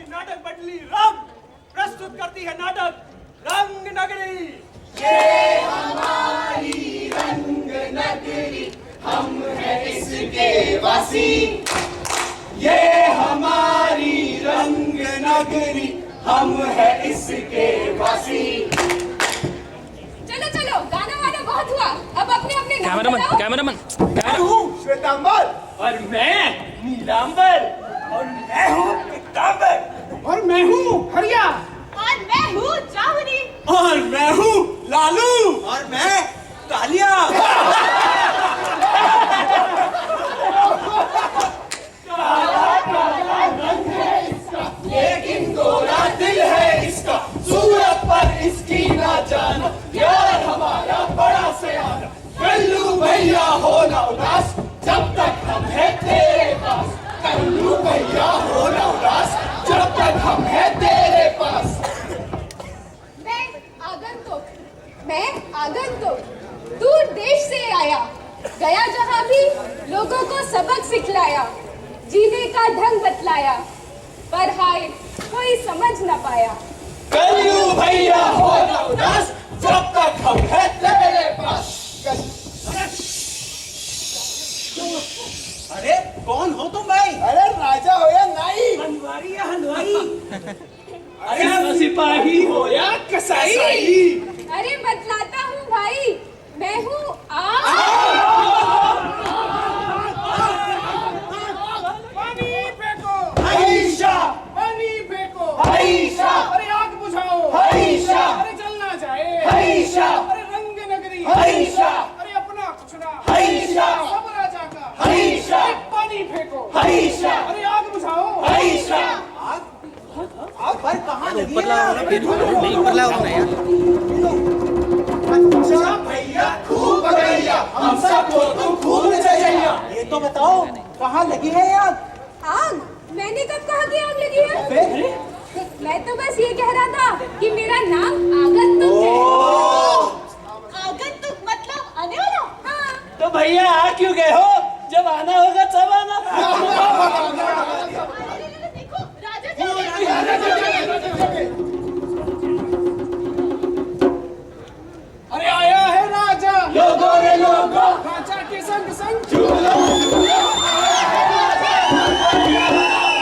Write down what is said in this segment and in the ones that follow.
नाटक मंडली रंग प्रस्तुत करती है नाटक रंग नगरी। ये हमारी रंग नगरी, हम हैं इसके वासी। ये हमारी रंग नगरी, हम हैं इसके वासी। चलो चलो, गाना वाला बहुत हुआ, अब अपने अपने नाम कैमरामैन बताओ। कैमरामैन मैं हूँ श्वेतांबर और मैं नीलांबर और मैं हूँ पीतांबर और मैं हूँ हरिया और मैं हूँ जामुनी और मैं हूँ लालू और मैं कालिया। लेकिन गोरा दिल है इसका, सूरत पर इसकी ना जाना। यार हमारा बड़ा सयाना, कल्लू भैया हो ना उदास, जब तक हम हैं तेरे पास। कल्लू भैया हो ना उदास, जब तक हम हैं तेरे पास। मैं आगंतुक दूर देश से आया, गया जहाँ भी लोगों को सबक सिखलाया, जीने का ढंग बतलाया, पर हाय कोई समझ न पाया। कल्लू भैया हो ना उदास, जब तक हम हैं तेरे पास। अरे कौन हो तुम भाई? अरे राजा हो या नाई, हलवाई या हलवाई? अरे सिपाही हो या कसाई? अरे बतलाता हूँ भाई, मैं हूँ पानी फेंको, हईशा पानी फेंको, हईशा, अरे आग बुझाओ, हईशा, अरे जलना जाए, हईशा, अरे रंग नगरी, हईशा, अरे अपना कुछ ना, हईशा, सब राजा का, हईशा, अरे पानी फेंको, हईशा, अरे आग बुझाओ, हईशा। आग पर कहाँ लगी ऊपर लाओ ना, फिर नहीं ऊपर लाओ ना यार। अच्छा भैया खूब बगैया, हम सबको तुम खूब जजैया। ये तो बताओ कहाँ लगी है आग? आग? मैंने कब कहा कि आग लगी है? मैं तो बस ये कह रहा था कि मेरा नाम आगंतुक है। आगंतुक मतलब आने वाला? हाँ। तो भैया आ क्यों गए हो? जब आना होगा तब आना। देखो राजा अरे आया है राजा, लोगों रे लोगों, राजा के संग संग झूलो झूलो।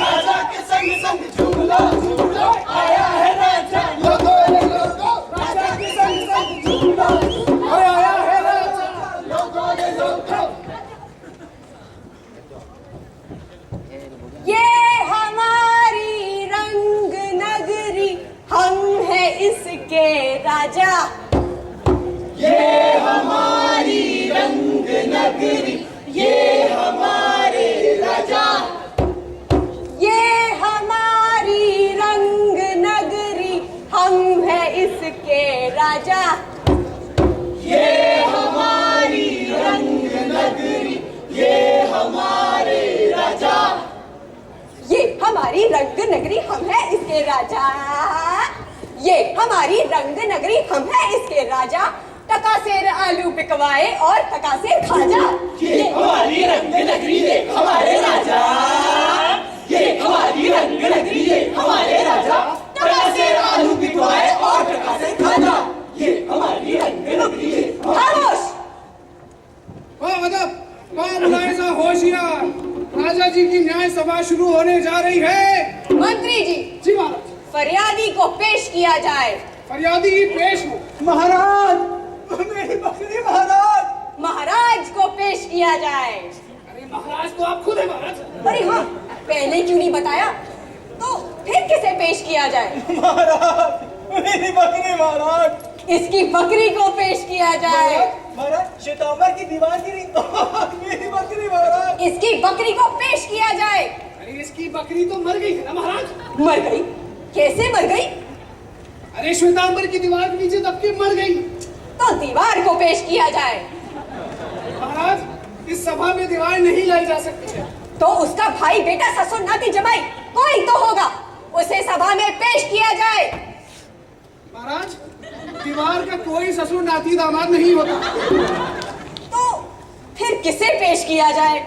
राजा के संग संग झूलो झूलो। आया है राजा, लोगों रे लोगों, राजा के संग संग झूलो। अरे आया है राजा, लोगों रे लोगों। ये हमारी रंग नगरी, हम हैं इसके राजा। ये हमारी रंग नगरी, ये हमारे राजा। ये हमारी रंग नगरी, हम हैं इसके राजा। ये हमारी रंग नगरी, ये हमारे राजा। ये हमारी रंग नगरी, हम हैं इसके राजा। ये हमारी रंग नगरी, हम हैं इसके राजा। टकासेर आलू पिकवाए और टकासेर खाजा। ये हमारी रंग नगरी, ये हमारे राजा। ये हमारी रंग नगरी, ये हमारे राजा। टकासेर आलू पिटवाए और टकासेर खाजा। ये हमारी रंग नगरी, ये खामोश! वाह अदब, वाह मुलाहिजा होशियार। राजा जी की न्याय सभा शुरू होने जा रही है। मंत्री जी, जी महाराज। फरियादी को पेश किया जाए। फरियादी पेश हो। महाराज, मेरी बकरी महाराज। महाराज को पेश किया जाए। अरे महाराज तो आप खुद है महाराज। अरे हाँ, पहले क्यों नहीं बताया? तो फिर किसे पेश किया जाए? महाराज, मेरी बकरी महाराज। इसकी बकरी को पेश किया जाए। महाराज, श्वेतांबर की दीवानगिरी। मेरी बकरी महाराज। इसकी बकरी को पेश किया जाए। अरे इसकी बकरी तो मर गई है ना महाराज। मर गई? कैसे मर गई? अरे श्वेतांबर की दीवार के नीचे दबके मर गई। तो दीवार को पेश किया जाए। महाराज, इस सभा में दीवार नहीं लाई जा सकती है। तो उसका भाई बेटा ससुर नाती जमाई कोई तो होगा, उसे सभा में पेश किया जाए। महाराज, दीवार का कोई ससुर नाती दामाद नहीं होता। तो फिर किसे पेश किया जाए?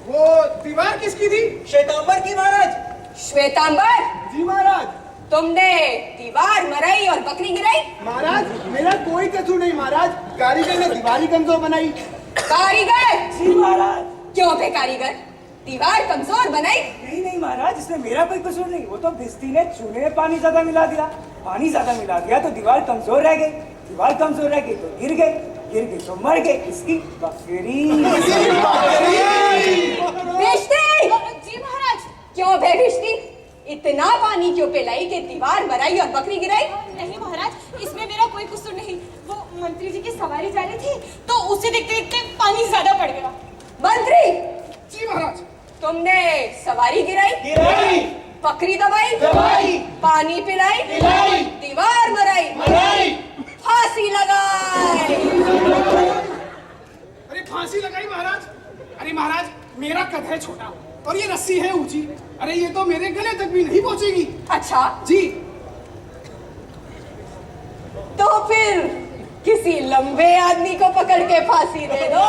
वो दीवार किसकी थी? श्वेतांबर की महाराज। श्वेतांबर, जी महाराज। तुमने दीवार मराई और बकरी गिराई? महाराज, मेरा कोई कसूर नहीं महाराज, कारीगर ने दीवार ही कमजोर बनाई। कारीगर? जी महाराज। क्यों बे कारीगर, दीवार कमजोर बनाई? नहीं नहीं महाराज, इसमें मेरा कोई कसूर नहीं। वो तो भिस्ती ने चूने में पानी ज्यादा मिला दिया, पानी ज्यादा मिला दिया तो दीवार कमजोर रह गई, दीवार कमजोर रह गई तो गिर गई तो मर गई। इसकी बकरी। बेइज्जती! जी महाराज। क्यों बे बेइज्जती? इतना पानी क्यों पिलाई कि दीवार मराई और बकरी गिराई? नहीं महाराज, इसमें मेरा कोई कसूर नहीं। वो मंत्री जी की सवारी जा रही थी तो उसे देखते देखते पानी ज्यादा पड़ गया। मंत्री, जी महाराज। तुमने सवारी गिराई, बकरी दबाई, पानी पिलाई, दीवार मराई, फांसी लगाई। अरे फांसी लगाई महाराज? अरे महाराज, मेरा कद है छोटा और ये रस्सी है ऊंची, अरे ये तो मेरे गले तक भी नहीं पहुंचेगी। अच्छा जी। तो फिर किसी लंबे आदमी को पकड़ के फांसी दे दो।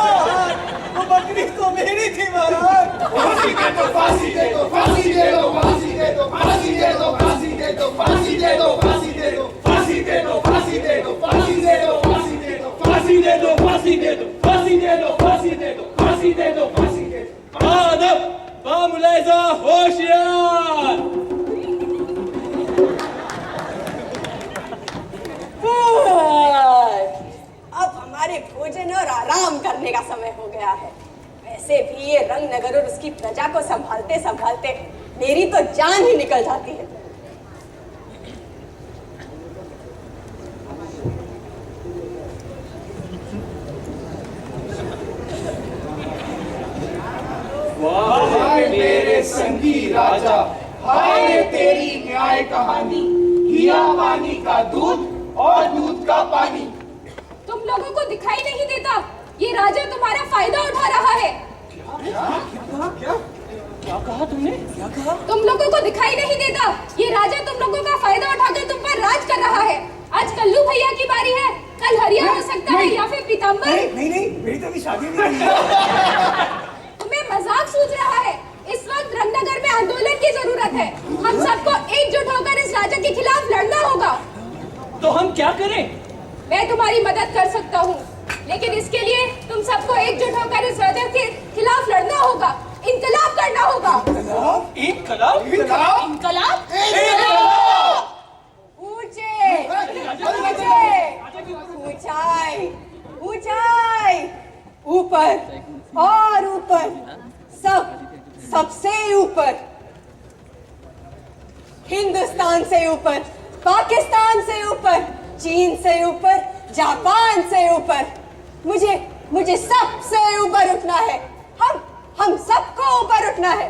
वो बकरी तो मेरी थी महाराज। फांसी दे दो, फांसी दे दो, फांसी दे दो, फांसी दे दो, फांसी दे दो, फांसी दे दो, फांसी दे दो, फांसी दे दो, फांसी दे दो, फांसी दे दो, फांसी दे दो, फांसी दे दो, फांसी दे दो, फांसी दे दो, फांसी दे दो, फांसी दे दो, फांसी दे दो, फांसी दे दो। आदब, बामुलैज़ा होशियार। अब हमारे भोजन और आराम करने का समय हो गया है। वैसे भी ये रंगनगर और उसकी प्रजा को संभालते संभालते मेरी तो जान ही निकल जाती है। हाय मेरे संगी राजा, हाय तेरी न्याय कहानी, हिया पानी का दूध और दूध का पानी। तुम लोगों को दिखाई नहीं देता ये राजा तुम्हारा फायदा उठा रहा है? क्या कहा तुमने? क्या कहा? तुम लोगों को दिखाई नहीं देता ये राजा तुम लोगों का फायदा उठाकर तुम पर राज कर रहा है? आज कल्लू भैया की बारी है, कल हरिया हो सकता है या फिर पीताम्बर। नहीं, मेरी तो अभी शादी नहीं हुई है। तुम्हें मजाक सूझ रहा है? इस वक्त रंगनगर में आंदोलन की जरूरत है। हम सबको एकजुट होकर इस राजा के खिलाफ लड़ना होगा। तो हम क्या करें? मैं तुम्हारी मदद कर सकता हूँ, लेकिन इसके लिए तुम सबको एकजुट होकर इस राजा के खिलाफ लड़ना होगा, इनकलाब करना होगा। इनकलाब? इनकलाब? ऊंचे, ऊंचाई, ऊंचाई, ऊपर और ऊपर, सबसे ऊपर, हिंदुस्तान से ऊपर, पाकिस्तान से ऊपर, चीन से ऊपर, जापान से ऊपर, मुझे सबसे ऊपर उठना है। हम सबको ऊपर उठना है।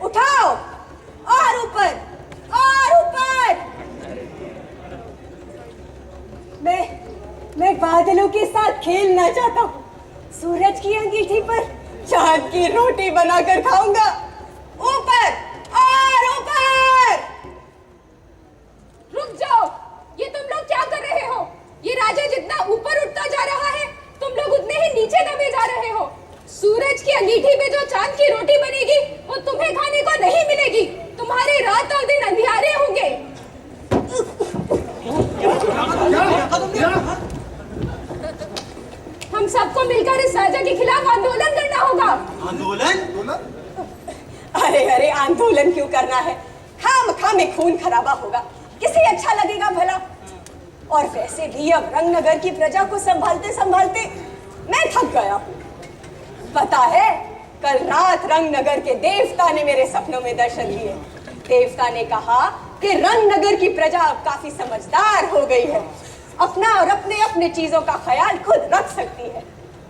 उठाओ और ऊपर और ऊपर। मैं बादलों के साथ खेलना चाहता हूँ। सूरज की अंगीठी पर चांद की रोटी बनाकर खाऊंगा। ऊपर और ऊपर। रुक जाओ, ये तुम लोग क्या कर रहे हो? ये राजा जितना ऊपर उठता जा रहा है, तुम लोग उतने ही नीचे दबे जा रहे हो। सूरज की अंगीठी में जो चांद की रोटी बनेगी, वो तुम्हें खाने को नहीं मिलेगी। तुम्हारे रात और दिन अंधियारे होंगे। हम सबको मिलकर इस राजा के खिलाफ आंदोलन करना होगा। आंदोलन? अरे आंदोलन क्यों करना है? खाम में खून खराबा होगा, किसे अच्छा लगेगा भला? और वैसे भी अब रंगनगर की प्रजा को संभालते संभालते मैं थक गया हूँ। पता है, कल रात रंगनगर के देवता ने मेरे सपनों में दर्शन दिए। देवता ने कहा कि रंगनगर की प्रजा अब काफी समझदार हो गई है, अपना और अपने अपने चीजों का ख्याल खुद रख सकती है।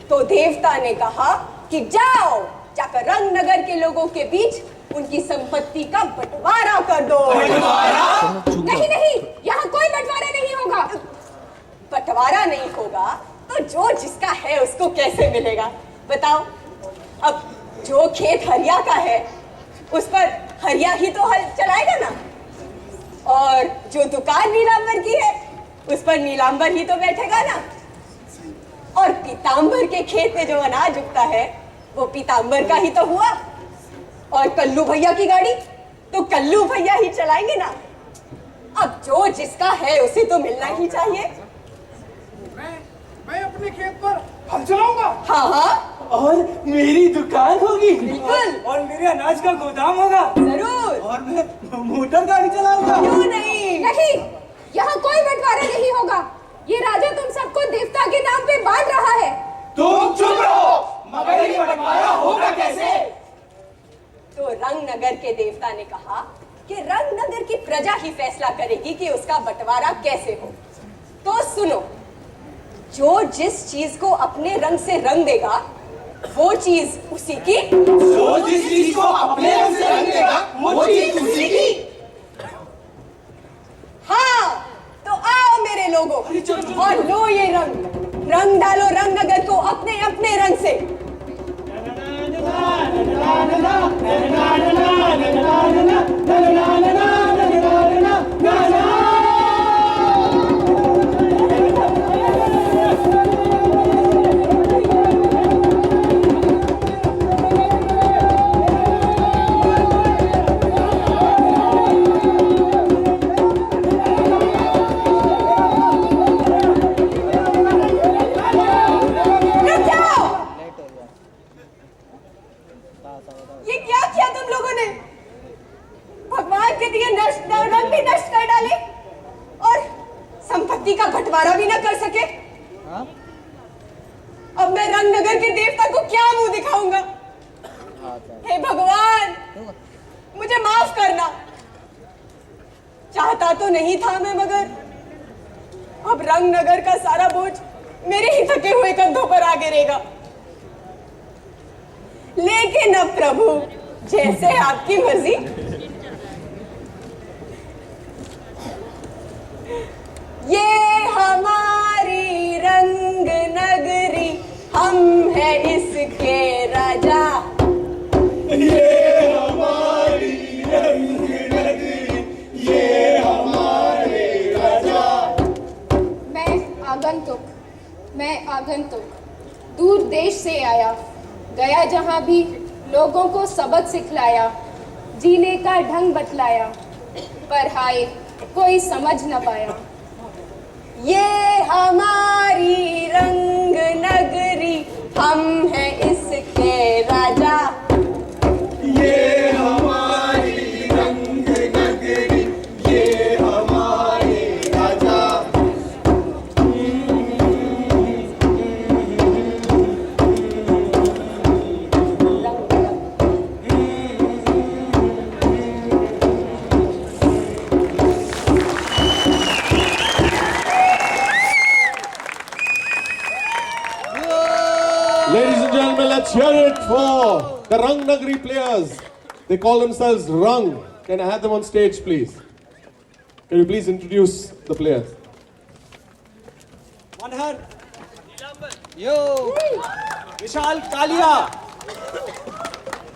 तो देवता ने कहा कि जाकर रंगनगर के लोगों के बीच उनकी संपत्ति का बंटवारा कर दो। नहीं, यहाँ कोई बंटवारा नहीं होगा। बंटवारा नहीं होगा तो जो जिसका है उसको कैसे मिलेगा बताओ? अब जो खेत हरिया का है उस पर हरिया ही तो हल चलाएगा ना, और जो दुकान नीलांबर की है उस पर नीलांबर ही तो बैठेगा ना। और पीतांबर के खेत में जो अनाज उगता है वो पीतांबर का ही तो हुआ। और कल्लू भैया की गाड़ी तो कल्लू भैया ही चलाएंगे ना। अब जो जिसका है उसे तो मिलना ही चाहिए। मैं अपने खेत पर हल चलाऊंगा। हाँ हाँ और मेरी दुकान होगी। बिल्कुल। और मेरे अनाज का गोदाम होगा। जरूर। और मैं मोटर गाड़ी चलाऊंगा। क्यों नहीं? नहीं, यहाँ कोई बंटवारा नहीं होगा। ये राजा तुम सबको देवता के नाम पे बांट रहा है। तुम चुप रहो, मगर ये बंटवारा होगा कैसे? तो रंगनगर के देवता ने कहा कि रंगनगर की प्रजा ही फैसला करेगी कि उसका बंटवारा कैसे हो। तो सुनो, जो जिस चीज को अपने रंग से रंग देगा वो चीज उसी की। जो जिस चीज को अपने रंग से रंग देगा वो चीज उसी की। हाँ, तो आओ मेरे लोगों और लो ये रंग। रंग डालो रंगनगर को अपने अपने रंग से। ये क्या किया तुम लोगों ने? भगवान के दिए रंग भी नष्ट कर डाले और संपत्ति का बंटवारा भी ना कर सके। अब मैं रंगनगर के देवता को क्या मुंह दिखाऊंगा? हे भगवान, मुझे माफ करना। चाहता तो नहीं था मैं, मगर अब रंगनगर का सारा बोझ मेरे ही थके हुए कंधों पर आ गिरेगा। लेकिन अब प्रभु, जैसे आपकी मर्जी। ये हमारी रंग नगरी, हम है इसके राजा। ये हमारी रंग नगरी, ये हमारे राजा। मैं आगंतुक दूर देश से आया, गया जहां भी लोगों को सबक सिखलाया, जीने का ढंग बतलाया, पर हाय कोई समझ न पाया। ये हमारी रंग नगरी, हम हैं इसके राजा। ये हमारी रंग नगरी, ये हमारे राजा। Ladies and gentlemen, let's hear it for the Rang Nagari players. They call themselves Rang. Can I have them on stage, please? Can you please introduce the players? Manhar, यो, विशाल कालिया,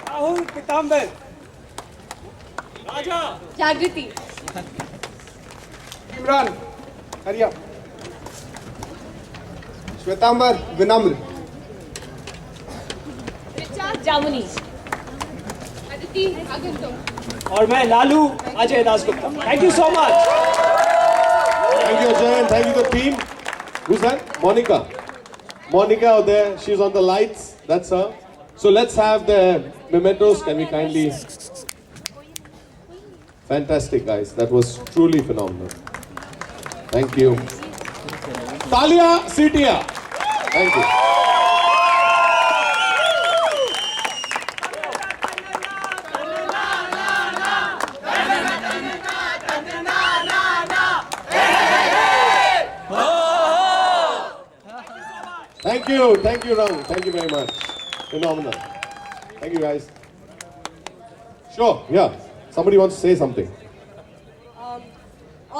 राहुल पीतांबर, राजा, जागृति, इमरान हरिया, श्वेतांबर विनम्र, ऋचा जामुनी, अदिति आगंतुक। और मैं Lalu Ajay Dasgupta. Thank you so much. Thank you, Ajay, and thank you, the team. Who's that? Monica. Monica out there. She's on the lights. That's her. So let's have the mementos. Can we kindly? Fantastic, guys. That was truly phenomenal. Thank you. Talia Sitia. Thank you. Thank you, Ram. Thank you very much. Phenomenal. Thank you, guys. Sure, yeah. Somebody wants to say something.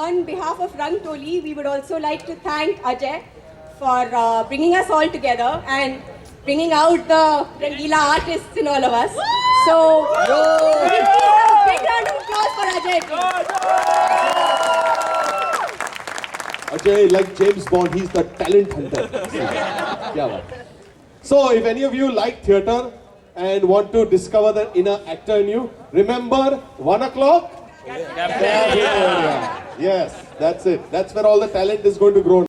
On behalf of Rang Toli, we would also like to thank Ajay for bringing us all together and bringing out the Rangila artists in all of us. So, big round of applause for Ajay. Ajay, like James Bond, he's the talent hunter. क्या बात है. So, if any of you like theatre and want to discover the inner actor in you, remember 1 o'clock? Cafeteria. Yes, that's it. That's where all the talent is going to grow.